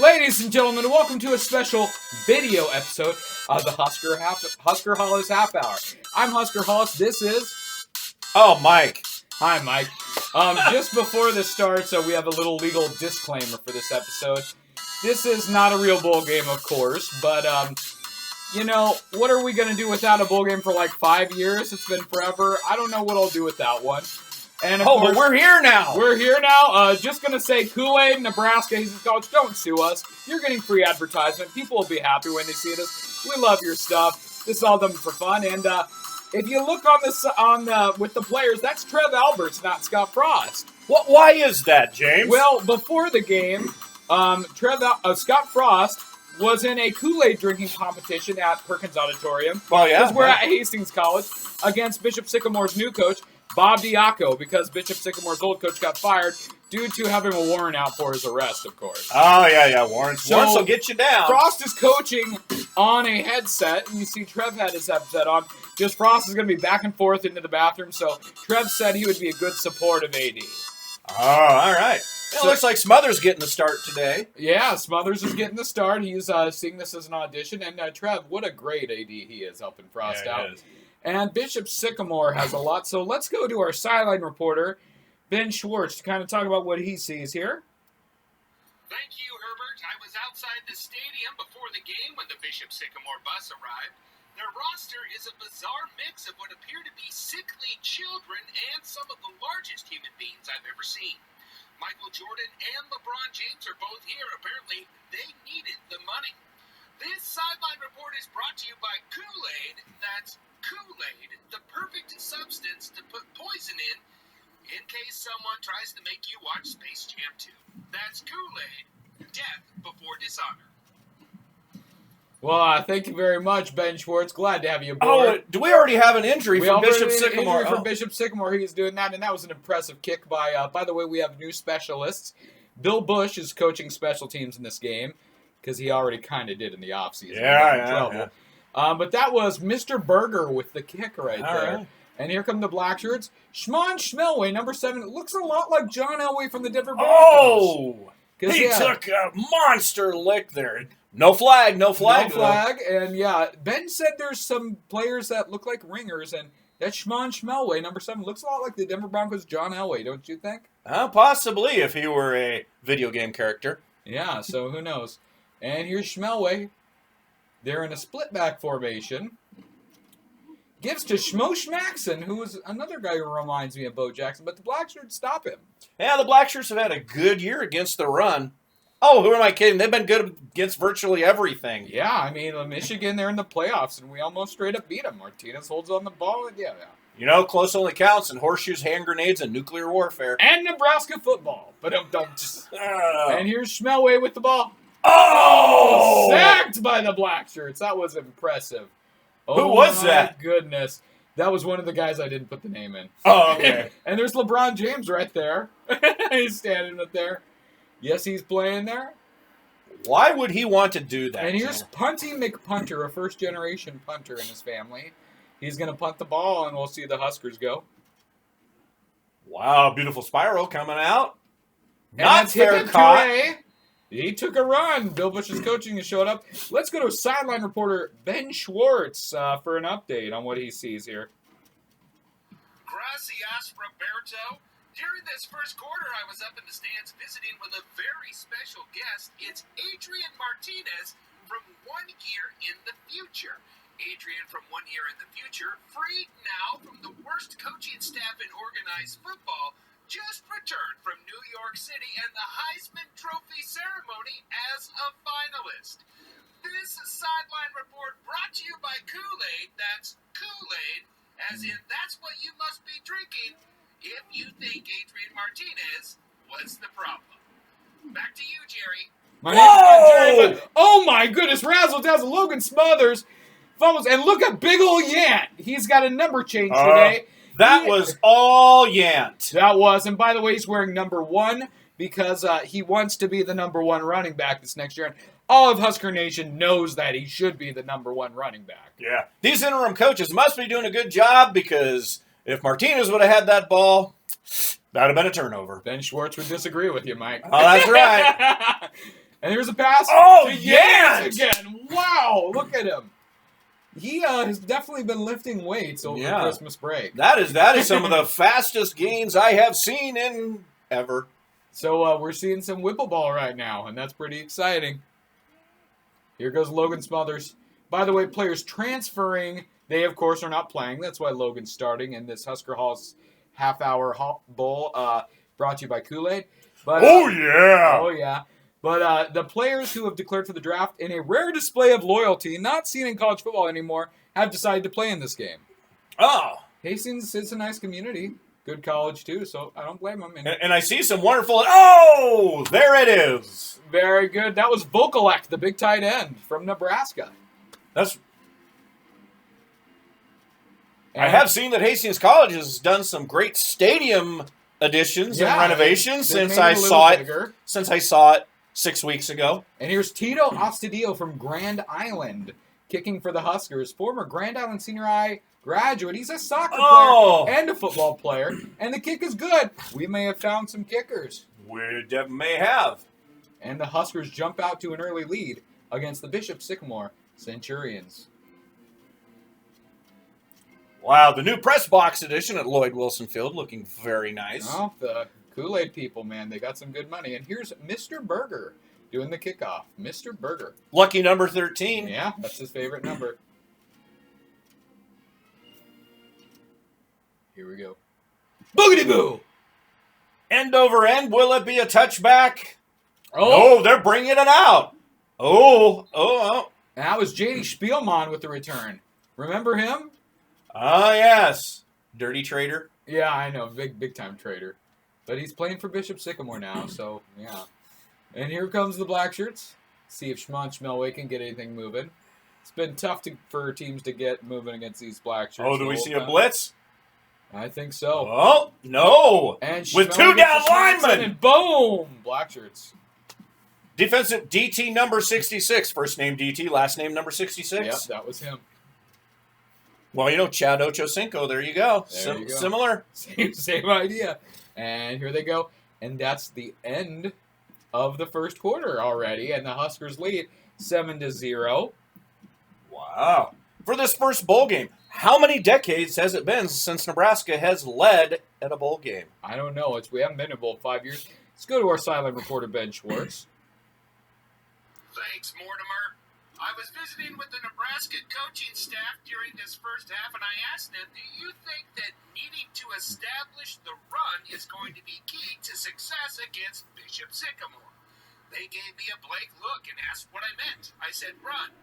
Ladies and gentlemen, welcome to a special video episode of the Husker Hollis Half Hour. I'm Husker Hollis. This is... Oh, Mike. Hi, Mike. Just before this starts, we have a little legal disclaimer for this episode. This is not a real bowl game, of course, but, you know, what are we going to do without a bowl game for like 5 years? It's been forever. I don't know what I'll do without one. And of course, but we're here now. We're here now. Just going to say Kool-Aid, Nebraska, Hastings College, don't sue us. You're getting free advertisement. People will be happy when they see this. We love your stuff. This is all done for fun. And if you look on this with the players, that's Trev Alberts, not Scott Frost. Why is that, James? Well, before the game, Scott Frost was in a Kool-Aid drinking competition at Perkins Auditorium. Well, yeah. Because we're at Hastings College against Bishop Sycamore's new coach, Bob Diaco, because Bishop Sycamore's old coach got fired due to having a warrant out for his arrest, of course. Oh, yeah. Warrants will get you down. Frost is coaching on a headset, and you see Trev had his headset on. Just Frost is going to be back and forth into the bathroom, so Trev said he would be a good support of AD. Oh, all right. It looks like Smothers getting the start today. Yeah, Smothers is getting the start. He's seeing this as an audition. And Trev, what a great AD he is helping Frost out. Is. And Bishop Sycamore has a lot. So let's go to our sideline reporter, Ben Schwartz, to kind of talk about what he sees here. Thank you, Herbert. I was outside the stadium before the game when the Bishop Sycamore bus arrived. Their roster is a bizarre mix of what appear to be sickly children and some of the largest human beings I've ever seen. Michael Jordan and LeBron James are both here. Apparently, they needed the money. This sideline report is brought to you by Kool-Aid. That's Kool-Aid, the perfect substance to put poison in case someone tries to make you watch Space Jam 2. That's Kool-Aid, death before dishonor. Well, thank you very much, Ben Schwartz. Glad to have you aboard. Oh, do we already have an injury for Bishop Sycamore? Injury for Bishop Sycamore. He's doing that, and that was an impressive kick by the way, we have new specialists. Bill Bush is coaching special teams in this game because he already kind of did in the offseason. Yeah. But that was Mr. Berger with the kick right All there. right. And here come the black shirts. Schmon Schmelway, number 7. It looks a lot like John Elway from the Denver Broncos. Oh! He took a monster lick there. No flag. No flag. And, Ben said there's some players that look like ringers, and that's Schmon Schmelway, number 7. Looks a lot like the Denver Broncos' John Elway, don't you think? Possibly, if he were a video game character. Yeah, so who knows. And here's Schmelway. They're in a split-back formation. Gives to Schmo Schmaxson, who is another guy who reminds me of Bo Jackson, but the Blackshirts stop him. Yeah, the Blackshirts have had a good year against the run. Oh, who am I kidding? They've been good against virtually everything. Yeah, I mean, Michigan, they're in the playoffs, and we almost straight up beat them. Martinez holds on the ball, and yeah. You know, close only counts in horseshoes, hand grenades, and nuclear warfare. And Nebraska football. But don't. And here's Schmelway with the ball. Oh! Sacked by the Blackshirts. That was impressive. Who was that? Goodness. That was one of the guys I didn't put the name in. Oh, okay. And there's LeBron James right there. He's standing up there. Yes, he's playing there. Why would he want to do that? And here's Punty McPunter, a first-generation punter in his family. He's going to punt the ball, and we'll see the Huskers go. Wow, beautiful spiral coming out. And Not fair caught. He took a run. Bill Bush is coaching and showed up. Let's go to sideline reporter Ben Schwartz for an update on what he sees here. Gracias, Roberto. During this first quarter, I was up in the stands visiting with a very special guest. It's Adrian Martinez from 1 year in the future. Adrian from 1 year in the future, freed now from the worst coaching staff in organized football, just returned from New York City and the Heisman Trophy ceremony as a finalist. This sideline report brought to you by Kool-Aid. That's Kool-Aid, as in that's what you must be drinking if you think Adrian Martinez was the problem. Back to you, Jerry. My name's not Jerry, but oh my goodness, Razzle Dazzle, Logan Smothers fumbles, and look at big ol' Yant. He's got a number change today. That was all Yant. That was, and by the way, he's wearing number 1 because he wants to be the number 1 running back this next year. And all of Husker Nation knows that he should be the number 1 running back. Yeah. These interim coaches must be doing a good job because if Martinez would have had that ball, that would have been a turnover. Ben Schwartz would disagree with you, Mike. Oh, that's right. And here's a pass. Oh, to yes! again. Wow, look at him. He has definitely been lifting weights over Christmas break. That is some of the fastest gains I have seen in ever. So we're seeing some Whipple ball right now, and that's pretty exciting. Here goes Logan Smothers. By the way, players transferring, they of course are not playing. That's why Logan's starting in this Husker Hall's half-hour bowl brought to you by Kool-Aid. But, Oh, yeah. Oh, yeah. But the players who have declared for the draft, in a rare display of loyalty, not seen in college football anymore, have decided to play in this game. Oh. Hastings is a nice community. Good college, too, so I don't blame them. And I see some wonderful... Oh, there it is. Very good. That was Vokalek, the big tight end from Nebraska. I have seen that Hastings College has done some great stadium additions and renovations since I saw it 6 weeks ago. And here's Tito Ostadio from Grand Island kicking for the Huskers. Former Grand Island Senior High graduate. He's a soccer player and a football player. And the kick is good. We may have found some kickers. We may have. And the Huskers jump out to an early lead against the Bishop Sycamore Centurions. Wow, the new press box edition at Lloyd Wilson Field looking very nice. Oh, the Kool-Aid people, man, they got some good money. And here's Mr. Berger doing the kickoff. Mr. Berger. Lucky number 13. Yeah, that's his favorite number. Here we go. Boogity-boo! End over end. Will it be a touchback? Oh, No, they're bringing it out. Oh. And that was J.D. Spielman with the return. Remember him? Ah, yes. Dirty trader. Yeah, I know. Big time trader. But he's playing for Bishop Sycamore now, so yeah. And here comes the Black Shirts. See if Schmon Schmelway can get anything moving. It's been tough for teams to get moving against these Black Shirts. Oh, do we see a blitz? I think so. Oh, no. And with Schmelway two gets down the shots in, linemen. and boom! Black Shirts. Defensive DT number 66. First name DT, last name number 66. Yep, that was him. Well, Chad Ochocinco. There you go. There you go. Similar. Same idea. And here they go. And that's the end of the first quarter already. And the Huskers lead 7-0. Wow. For this first bowl game, how many decades has it been since Nebraska has led at a bowl game? I don't know. We haven't been in a bowl 5 years. Let's go to our silent reporter, Ben Schwartz. Thanks, Mortimer. I was visiting with the Nebraska coaching staff during this first half, and I asked them, do you think that needing to establish the run is going to be key to success against Bishop Sycamore? They gave me a blank look and asked what I meant. I said, run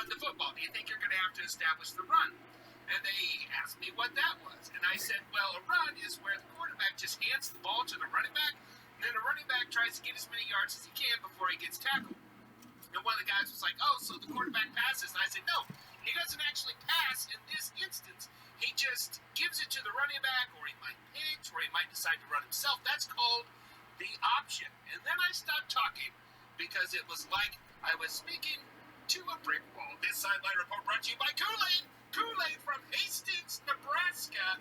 the football. Do you think you're going to have to establish the run? And they asked me what that was. And I said, well, a run is where the quarterback just hands the ball to the running back, and then the running back tries to get as many yards as he can before he gets tackled. And one of the guys was like, oh, so the quarterback passes. And I said, no, he doesn't actually pass in this instance. He just gives it to the running back, or he might pitch, or he might decide to run himself. That's called the option. And then I stopped talking because it was like I was speaking to a brick wall. This sideline report brought to you by Kool-Aid. Kool-Aid from Hastings, Nebraska.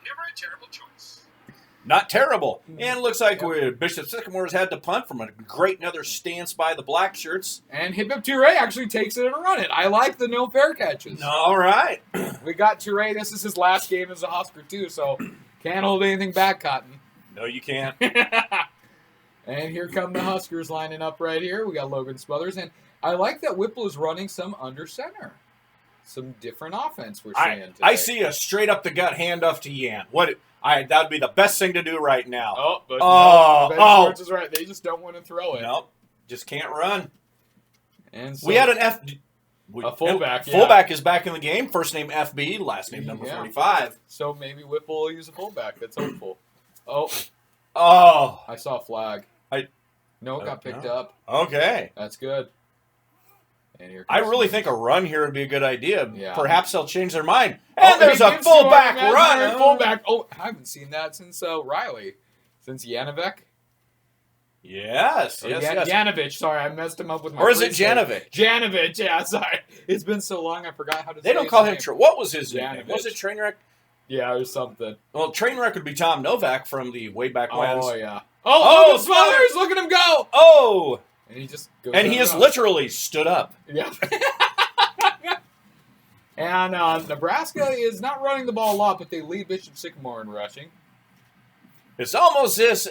Never a terrible choice. Not terrible. And it looks like Bishop Sycamore's had to punt from a great another stance by the Black Shirts. And Hip Hip Touré actually takes it and run it. I like the no fair catches. All right. We got Touré. This is his last game as a Husker, too, so can't hold anything back, Cotton. No, you can't. And here come the Huskers lining up right here. We got Logan Smothers. And I like that Whipple is running some under center. Some different offense we're seeing today. I see a straight up the gut handoff to Yan. That would be the best thing to do right now. Oh, but no, Ben Schwartz is right. They just don't want to throw it. Nope, just can't run. And so we had a fullback. Fullback is back in the game. First name FB, last name number 45. So maybe Whipple will use a fullback. That's hopeful. Oh, I saw a flag. No, it got picked up. Okay, that's good. And here I really think a run here would be a good idea. Yeah. Perhaps they'll change their mind. And there's a fullback run. Fullback. Oh, I haven't seen that since Riley. Since Janovic. Yes. Janovic. Sorry, I messed him up with my. Or is it Janovic? Janovic. Yeah, sorry. It's been so long, I forgot how to. They say don't call him. name. What was his name? Janovic. Was it Trainwreck? Yeah, or something. Well, train wreck would be Tom Novak from the way back when. Oh, yeah. Oh, Smothers! Look at him go! Oh! And he just goes. And he has literally stood up. Yeah. And Nebraska is not running the ball a lot, but they lead Bishop Sycamore in rushing. It's almost as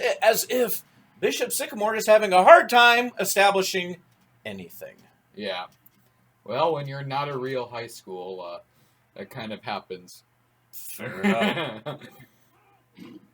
if Bishop Sycamore is having a hard time establishing anything. Yeah. Well, when you're not a real high school, that kind of happens. Fair enough.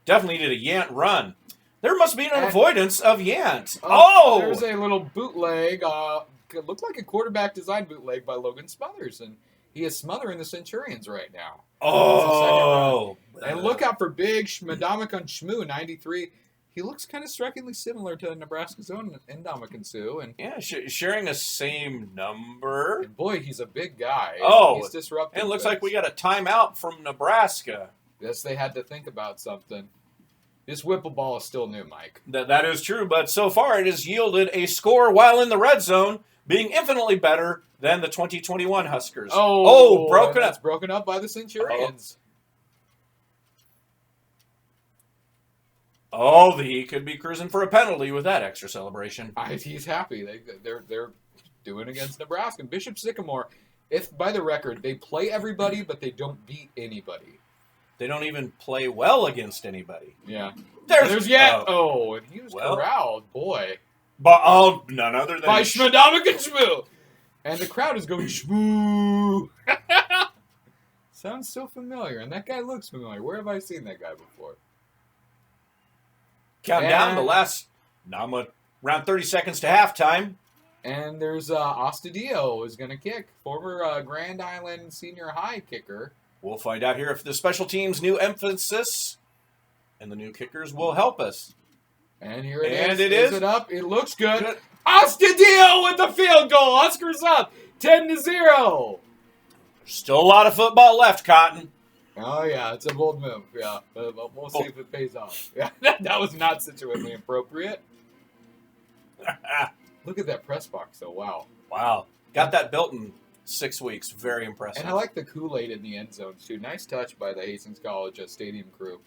Definitely did a Yant run. There must be an avoidance of Yant. Oh! There's a little bootleg. It looked like a quarterback design bootleg by Logan Smothers, and he is smothering the Centurions right now. Oh! And look out for big Shmadamakan Shmoo, 93. He looks kind of strikingly similar to Nebraska's own Ndamukong Suh. And yeah, sharing the same number. And boy, he's a big guy. Oh, he's disruptive. And it looks like we got a timeout from Nebraska. Yes, they had to think about something. This Whipple ball is still new, Mike. That is true, but so far it has yielded a score while in the red zone, being infinitely better than the 2021 Huskers. Broken up. It's broken up by the Centurions. He could be cruising for a penalty with that extra celebration. He's happy. They're doing against Nebraska. Bishop Sycamore, if by the record, they play everybody, but they don't beat anybody. They don't even play well against anybody. Yeah. There's yet. And he was corralled, boy. But none other than by Shmadamakan Shmoo. And the crowd is going Shmoo. Sounds so familiar, and that guy looks familiar. Where have I seen that guy before? Count down the last around 30 seconds to halftime. And there's Ostadio is going to kick. Former Grand Island Senior High kicker. We'll find out here if the special team's new emphasis and the new kickers will help us. And here it is. And it is. It up? It looks good. Ostadio with the field goal. Huskers up 10-0. There's still a lot of football left, Cotton. Oh, yeah, it's a bold move. Yeah, we'll see if it pays off. Yeah, that was not situationally appropriate. Look at that press box, though. Wow. Wow. Got that built in 6 weeks. Very impressive. And I like the Kool-Aid in the end zone, too. Nice touch by the Hastings College stadium crew.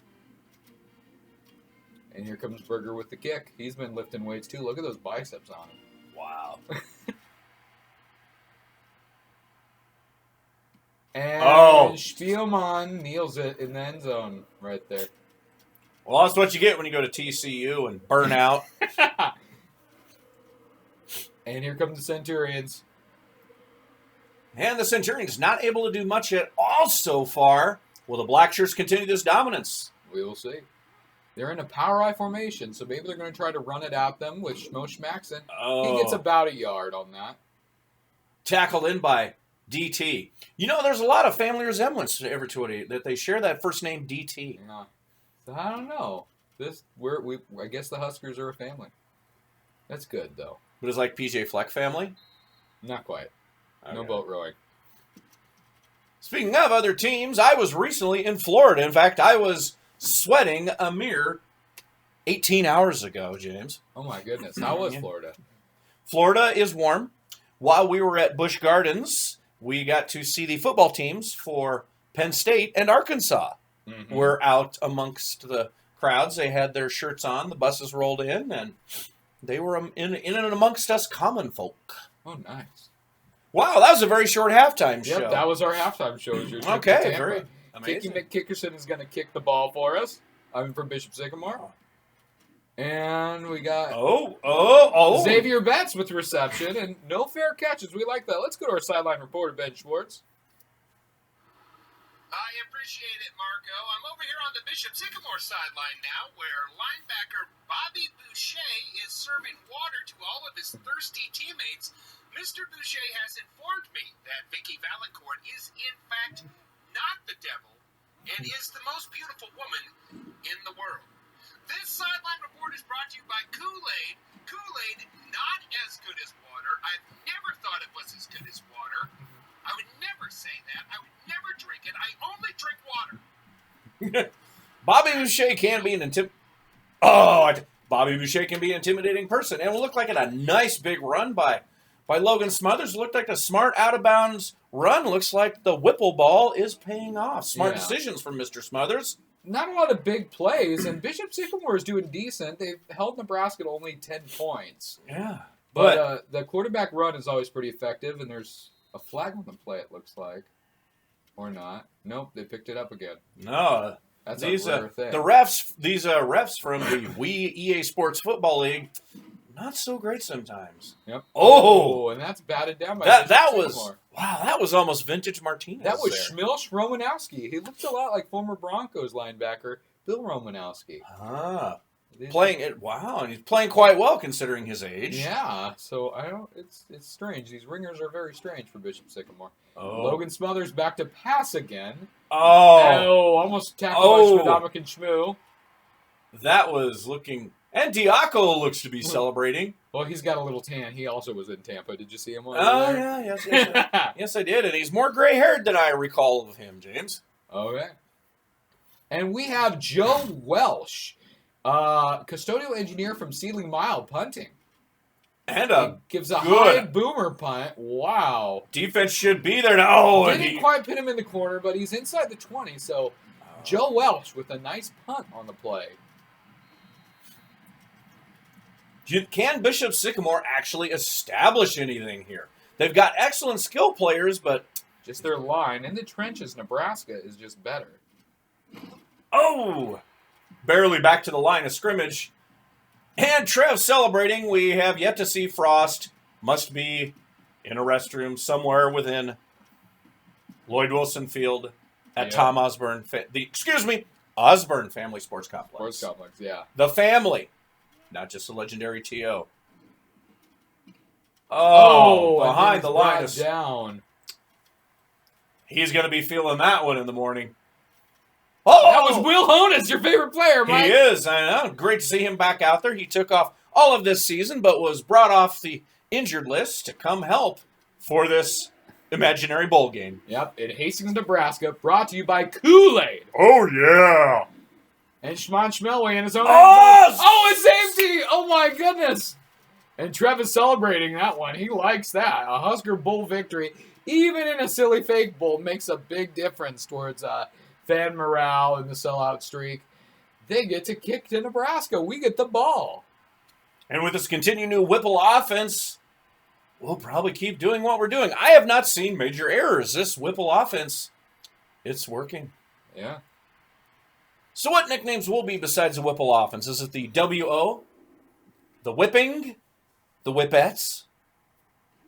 And here comes Berger with the kick. He's been lifting weights, too. Look at those biceps on him. Wow. And Spielman kneels it in the end zone right there. Well, that's what you get when you go to TCU and burn out. And here come the Centurions. And the Centurions not able to do much at all so far. Will the Black Shirts continue this dominance? We will see. They're in a power I formation, so maybe they're going to try to run it at them with Schmo Schmaxon. He gets about a yard on that. Tackled in by DT. You know, there's a lot of family resemblance to everybody that they share that first name DT. So I don't know. I guess the Huskers are a family. That's good though. But it's like PJ Fleck family? Not quite. Okay. No boat rowing. Speaking of other teams, I was recently in Florida. In fact, I was sweating a mere 18 hours ago, James. Oh my goodness. How was Florida? Florida is warm. While we were at Busch Gardens, we got to see the football teams for Penn State and Arkansas. Mm-hmm. Were out amongst the crowds. They had their shirts on. The buses rolled in, and they were in and amongst us common folk. Oh, nice. Wow, that was a very short halftime show. Yep, that was our halftime show. Okay, very amazing. Kicky McKickerson is going to kick the ball for us. I'm from Bishop Sycamore. And we got Xavier Betts with reception and no fair catches. We like that. Let's go to our sideline reporter, Ben Schwartz. I appreciate it, Marco. I'm over here on the Bishop Sycamore sideline now, where linebacker Bobby Boucher is serving water to all of his thirsty teammates. Mr. Boucher has informed me that Vicky Valancourt is, in fact, not the devil and is the most beautiful woman in the world. This sideline report is brought to you by Kool-Aid. Kool-Aid, not as good as water. I've never thought it was as good as water. I would never say that. I would never drink it. I only drink water. Bobby Boucher can be an intimidating person, and it looked like a nice big run by Logan Smothers. It looked like a smart out of bounds run, looks like the Whipple ball is paying off. Smart Yeah. decisions from Mr. Smothers. Not a lot of big plays, and Bishop Sycamore is doing decent. They've held Nebraska to only 10 points. Yeah. But the quarterback run is always pretty effective, and there's a flag on the play, it looks like. Or not. Nope, they picked it up again. No. That's These, a rare thing. these refs from the Wii EA Sports Football League, not so great sometimes. Yep. Oh! And that's batted down by That Bishop was, Sycamore. wow, that was almost vintage Martinez. That was there. Schmilch Romanowski. He looks a lot like former Broncos linebacker Bill Romanowski. Ah. Playing it, wow, and he's playing quite well considering his age. Yeah, so I don't. It's strange. These ringers are very strange for Bishop Sycamore. Oh. Logan Smothers back to pass again. Oh, Almost tackled by Oh. Schmidamic and Schmoo. that was looking. And Diaco looks to be celebrating. Well, he's got a little tan. He also was in Tampa. Did you see him over Oh, there? yeah, yes, yes, I did. And he's more gray haired than I recall of him, James. Okay. And we have Joe Welsh, custodial engineer from Sealing Mile, punting. And He a gives a good- high boomer punt. Wow. defense should be there now. Oh, and Didn't quite pin him in the corner, but he's inside the 20. So Joe Welsh with a nice punt on the play. Can Bishop Sycamore actually establish anything here? They've got excellent skill players, but Just their line. In the trenches, Nebraska is just better. oh, barely back to the line of scrimmage. And Trev celebrating. We have yet to see Frost. Must be in a restroom somewhere within Lloyd Wilson Field at Yep. Tom Osborne. Osborne Family Sports Complex. Sports complex, yeah. The family, not just the legendary TO. Oh, and behind then the it's line. brought down. He's going to be feeling that one in the morning. Oh, That was Will Honas, your favorite player, Mike. He is. I know. Great to see him back out there. He took off all of this season, but was brought off the injured list to come help for this imaginary bowl game. Yep, in Hastings, Nebraska, brought to you by Kool-Aid. Oh, yeah. And Schmon Schmelway in his own Oh! a safety! Oh, my goodness. And Trev is celebrating that one. He likes that. A Husker Bowl victory, even in a silly fake bowl, makes a big difference towards fan morale and the sellout streak. They get to kick to Nebraska. We get the ball. And with this continued new Whipple offense, we'll probably keep doing what we're doing. I have not seen major errors. This Whipple offense, it's working. Yeah. So what nicknames will be besides the Whipple offense? Is it the WO, the Whipping, the Whippets?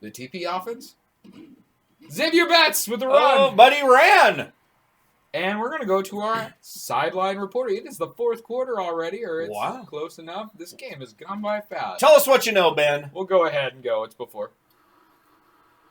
The TP offense? Xavier Betts with the Oh, run. but he ran. And we're going to go to our sideline report. It is the fourth quarter already, or it's Wow. close enough. This game has gone by fast. Tell us what you know, Ben. We'll go ahead and go. It's before.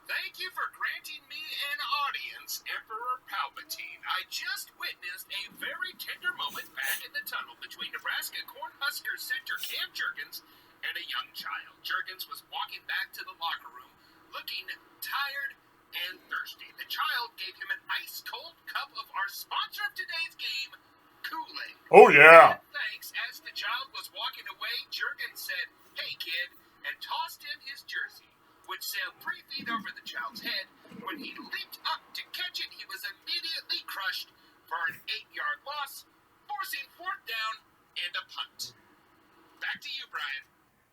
Thank you for granting me an audience, Emperor Palpatine. I just witnessed a very tender moment back in the tunnel between Nebraska Cornhuskers center Cam Jurgens and a young child. Jurgens was walking back to the locker room, looking tired and thirsty. The child gave him an ice-cold cup of our sponsor of today's game, Kool-Aid. Oh, yeah. And thanks, as the child was walking away, Jurgens said, "Hey, kid," and tossed him his jersey, which sailed 3 feet over the child's head. When he leaped up to catch it, he was immediately crushed for an 8-yard loss, forcing 4th down and a punt. Back to you, Brian.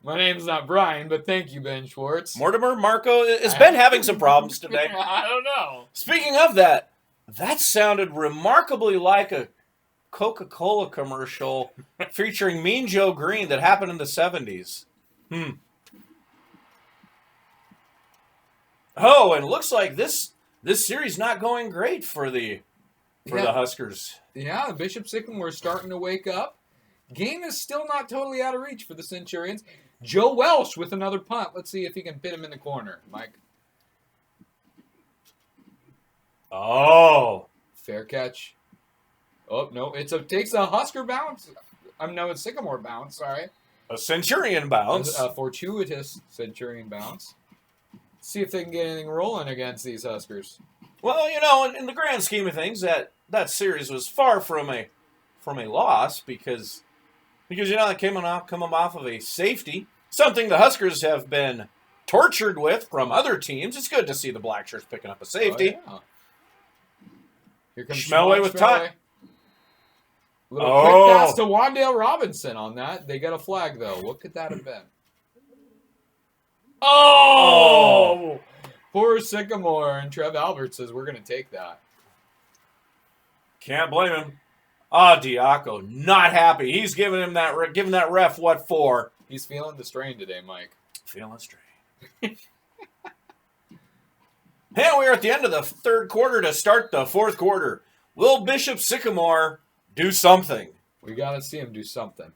My name's not Brian, but thank you, Ben Schwartz. Mortimer, Marco, has Ben having some problems today? I don't know. Speaking of that, that sounded remarkably like a Coca-Cola commercial featuring Mean Joe Green that happened in the 70s. Oh, and it looks like this series not going great for the Huskers. Yeah, the Bishop Sycamore is starting to wake up. Game is still not totally out of reach for the Centurions. Joe Welsh with another punt. Let's see if he can pin him in the corner, Mike. Oh. Fair catch. Oh, no, takes a Husker bounce. It's Sycamore bounce, sorry. A Centurion bounce. A fortuitous Centurion bounce. See if they can get anything rolling against these Huskers. Well, in the grand scheme of things, that series was far from a loss because they came off of a safety, something the Huskers have been tortured with from other teams. It's good to see the black shirts picking up a safety. Oh, yeah. Here comes Schmelway with time. Little quick pass to Wandale Robinson on that. They got a flag, though. What could that have been? Oh! Poor Sycamore. And Trev Albert says, we're going to take that. Can't blame him. Diaco, not happy. He's giving him that ref what for. He's feeling the strain today, Mike. Feeling strain. And we're at the end of the third quarter to start the fourth quarter. Will Bishop Sycamore do something? We got to see him do something.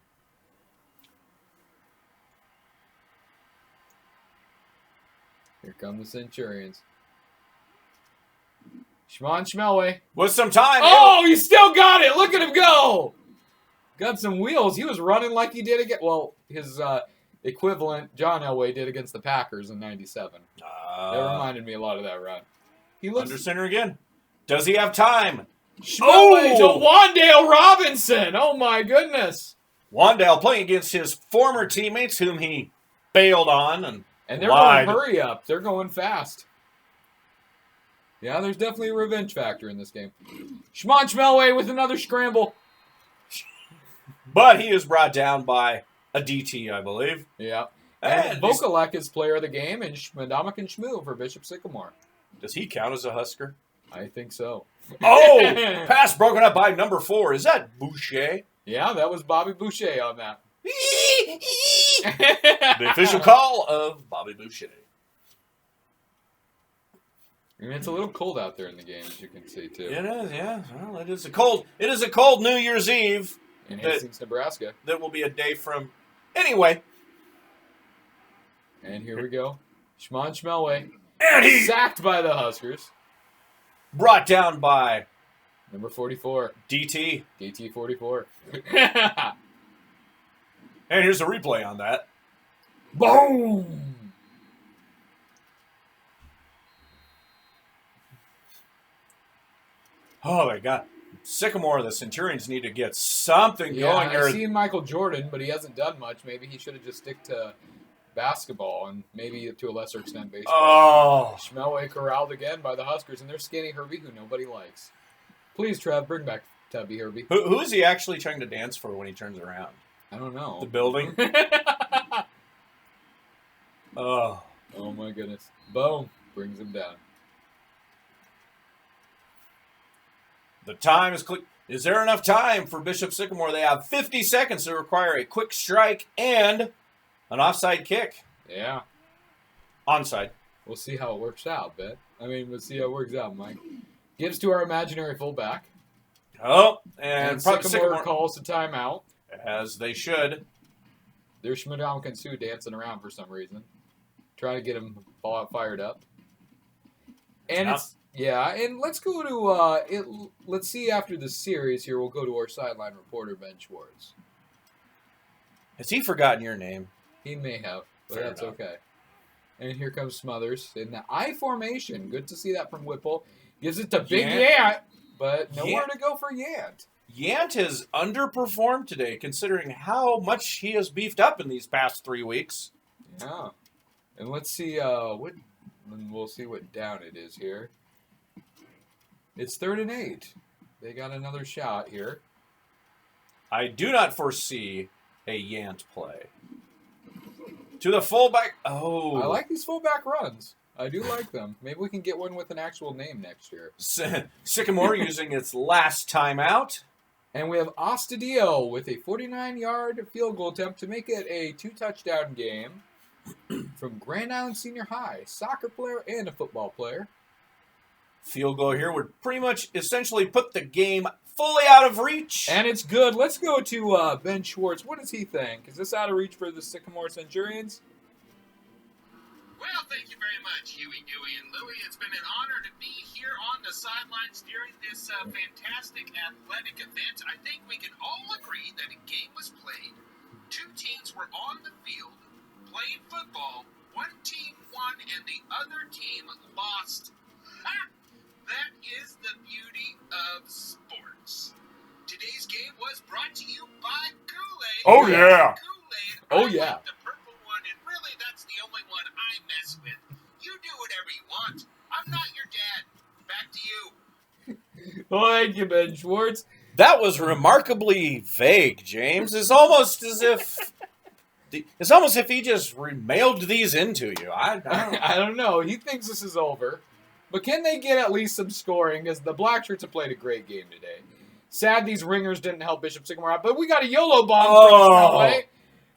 Here come the Centurions. Shimon Schmelway. With some time. Oh, he still got it. Look at him go. Got some wheels. He was running like he did again. Well, his equivalent, John Elway, did against the Packers in 97. That reminded me a lot of that run. He looks under center again. Does he have time? Schmelway to Wandale Robinson. Oh, my goodness. Wandale playing against his former teammates whom he bailed on. And they're going hurry up. They're going fast. Yeah, there's definitely a revenge factor in this game. Shimon Schmelway with another scramble. But he is brought down by a DT, I believe. Yeah. And Vokalek is player of the game, and Shmadamakan Shmoo for Bishop Sycamore. Does he count as a Husker? I think so. Oh! Pass broken up by number 4. Is that Boucher? Yeah, that was Bobby Boucher on that. The official call of Bobby Boucher. And it's a little cold out there in the game, as you can see, too. It is, yeah. Well, it is a cold New Year's Eve. In Hastings, Nebraska. That will be a day from... Anyway. And here we go. Shimon Schmelway. And he... sacked by the Huskers. Brought down by... number 44. DT. DT 44. And here's a replay on that. Boom! Oh, my God. Sycamore, the Centurions need to get something going here. I see Michael Jordan, but he hasn't done much. Maybe he should have just stick to basketball and maybe to a lesser extent baseball. Oh. Schmelway corralled again by the Huskers, and they're skinny Herbie, who nobody likes. Please, Trev, bring back Tubby Herbie. Who is he actually trying to dance for when he turns around? I don't know. The building? Oh. Oh, my goodness. Boom. Brings him down. The time is quick. Is there enough time for Bishop Sycamore? They have 50 seconds to require a quick strike and an offside kick. Yeah. Onside. We'll see how it works out, Bet. We'll see how it works out, Mike. Gives to our imaginary fullback. Oh, and Sycamore calls a timeout. As they should. There's Shmadam Kansu dancing around for some reason. Trying to get him fired up. And and let's go to, let's see after the series here, we'll go to our sideline reporter, Ben Schwartz. Has he forgotten your name? He may have, but Fair that's enough. okay. And here comes Smothers in the I formation. Good to see that from Whipple. Gives it to Big Yant, but nowhere to go for Yant. Yant has underperformed today, considering how much he has beefed up in these past 3 weeks. Yeah. And let's see we'll see what down it is here. It's 3rd and 8. They got another shot here. I do not foresee a Yant play. To the fullback. Oh. I like these fullback runs. I do like them. Maybe we can get one with an actual name next year. Sycamore using its last timeout. And we have Ostadio with a 49-yard field goal attempt to make it a 2-touchdown game from Grand Island Senior High. Soccer player and a football player. Field goal here would pretty much essentially put the game fully out of reach. And it's good. Let's go to Ben Schwartz. What does he think? Is this out of reach for the Sycamore Centurions? Well, thank you very much, Huey, Dewey, and Louie. It's been an honor to be here on the sidelines during this fantastic athletic event. I think we can all agree that a game was played. 2 teams were on the field playing football. One team won and the other team lost. Ha! That is the beauty of sports. Today's game was brought to you by Kool-Aid. Oh, yeah. Kool-Aid. Oh, I yeah. like the purple one, and really that's the only one I mess Thank you, Ben Schwartz. That was remarkably vague, James. It's almost as if he just mailed these into you. I don't know. He thinks this is over. But can they get at least some scoring? As the Black Shirts have played a great game today. Sad these ringers didn't help Bishop Sycamore out, but we got a YOLO bomb from Smelway.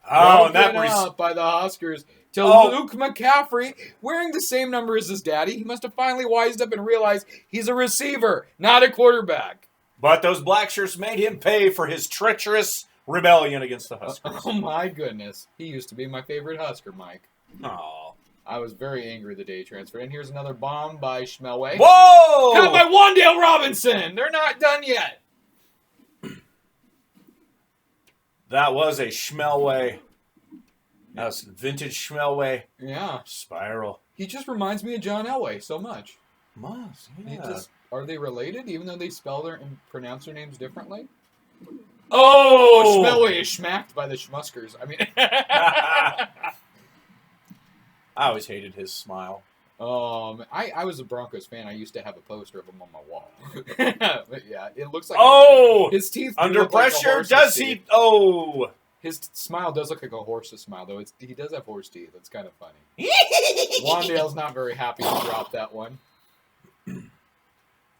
And that up by the Huskers to Luke McCaffrey, wearing the same number as his daddy. He must have finally wised up and realized he's a receiver, not a quarterback. But those Black Shirts made him pay for his treacherous rebellion against the Huskers. Oh my goodness. He used to be my favorite Husker, Mike. Oh. I was very angry the day he transferred. And here's another bomb by Schmelway. Whoa! Caught by Wandale Robinson. They're not done yet. That was a Schmelway. That was vintage Schmelway. Yeah. Spiral. He just reminds me of John Elway so much. Yeah. Are they related, even though they spell and pronounce their names differently? Oh! Schmelway is schmacked by the Schmuskers. I mean... I always hated his smile. I was a Broncos fan. I used to have a poster of him on my wall. But yeah, it looks like his teeth under pressure. Like does he? Teeth. Oh, his smile does look like a horse's smile, though. He does have horse teeth. It's kind of funny. Wandale's not very happy to drop that one.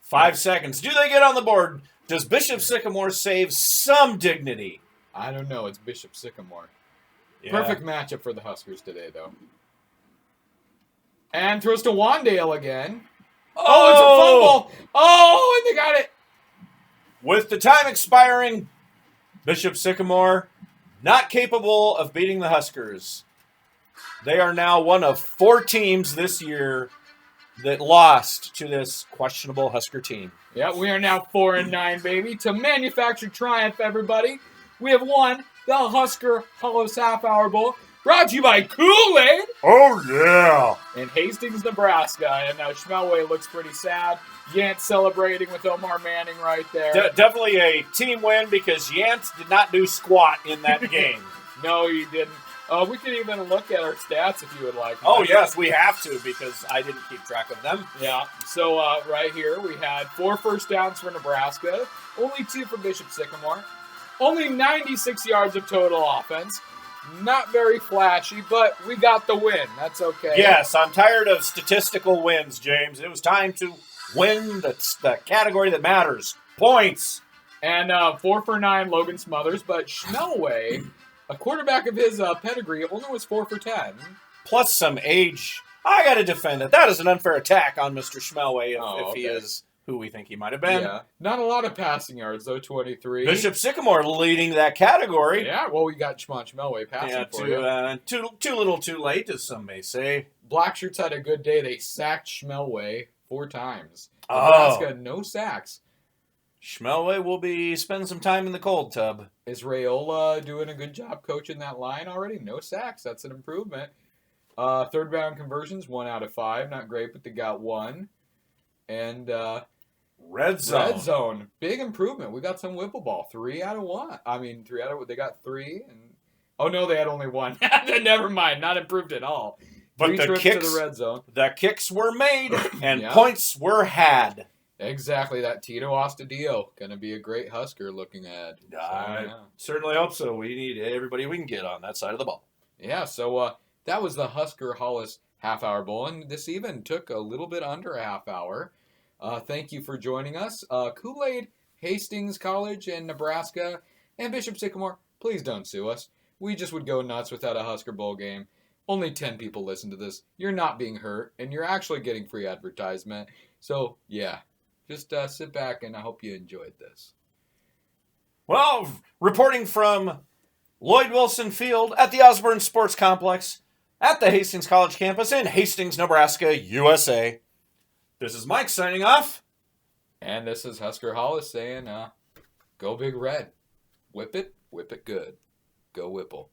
5 seconds. Do they get on the board? Does Bishop Sycamore save some dignity? I don't know. It's Bishop Sycamore. Yeah. Perfect matchup for the Huskers today, though. And throws to Wandale again. Oh, it's a fumble. Oh, and they got it. With the time expiring, Bishop Sycamore not capable of beating the Huskers. They are now one of 4 teams this year that lost to this questionable Husker team. Yeah, we are now 4-9, baby. To manufactured triumph, everybody. We have won the Husker Hollis Half Hour Bowl. Brought to you by Kool-Aid. Oh, yeah. In Hastings, Nebraska. And Schmelway looks pretty sad. Yant celebrating with Omar Manning right there. Definitely a team win because Yant did not do squat in that game. No, he didn't. We can even look at our stats if you would like. Oh, yes, we have to because I didn't keep track of them. Yeah. So right here we had 4 first downs for Nebraska. Only 2 for Bishop Sycamore. Only 96 yards of total offense. Not very flashy, but we got the win. That's okay. Yes, I'm tired of statistical wins, James. It was time to win the category that matters. Points. And 4 for 9, Logan Smothers. But Schmelway, a quarterback of his pedigree, only was 4 for 10. Plus some age. I got to defend it. That is an unfair attack on Mr. Schmelway if he is who we think he might have been. Yeah. Not a lot of passing yards, though, 23. Bishop Sycamore leading that category. Yeah, well, we got Schmelway passing for you. Too little too late, as some may say. Black Shirts had a good day. They sacked Schmelway 4 times. Nebraska, no sacks. Schmelway will be spending some time in the cold tub. Is Rayola doing a good job coaching that line already? No sacks. That's an improvement. Third down conversions, 1 out of 5. Not great, but they got 1. And Red zone. Red zone. Big improvement. We got some Whipple ball. 3 out of 1. I mean, 3 out of... They got 3. And oh, no, they had only 1. Never mind. Not improved at all. But 3 the trips kicks, to the red zone. The kicks were made and points were had. Exactly. That Tito Astudillo. Going to be a great Husker looking at. I certainly hope so. We need everybody we can get on that side of the ball. Yeah, so that was the Husker Hollis Half Hour Bowl. And this even took a little bit under a half hour. Thank you for joining us. Kool-Aid, Hastings College, and Nebraska, and Bishop Sycamore, please don't sue us. We just would go nuts without a Husker Bowl game. Only 10 people listen to this. You're not being hurt, and you're actually getting free advertisement. So, yeah, just sit back, and I hope you enjoyed this. Well, reporting from Lloyd Wilson Field at the Osborne Sports Complex at the Hastings College campus in Hastings, Nebraska, USA. This is Mike signing off. And this is Husker Hollis saying, go Big Red. Whip it good. Go Whipple.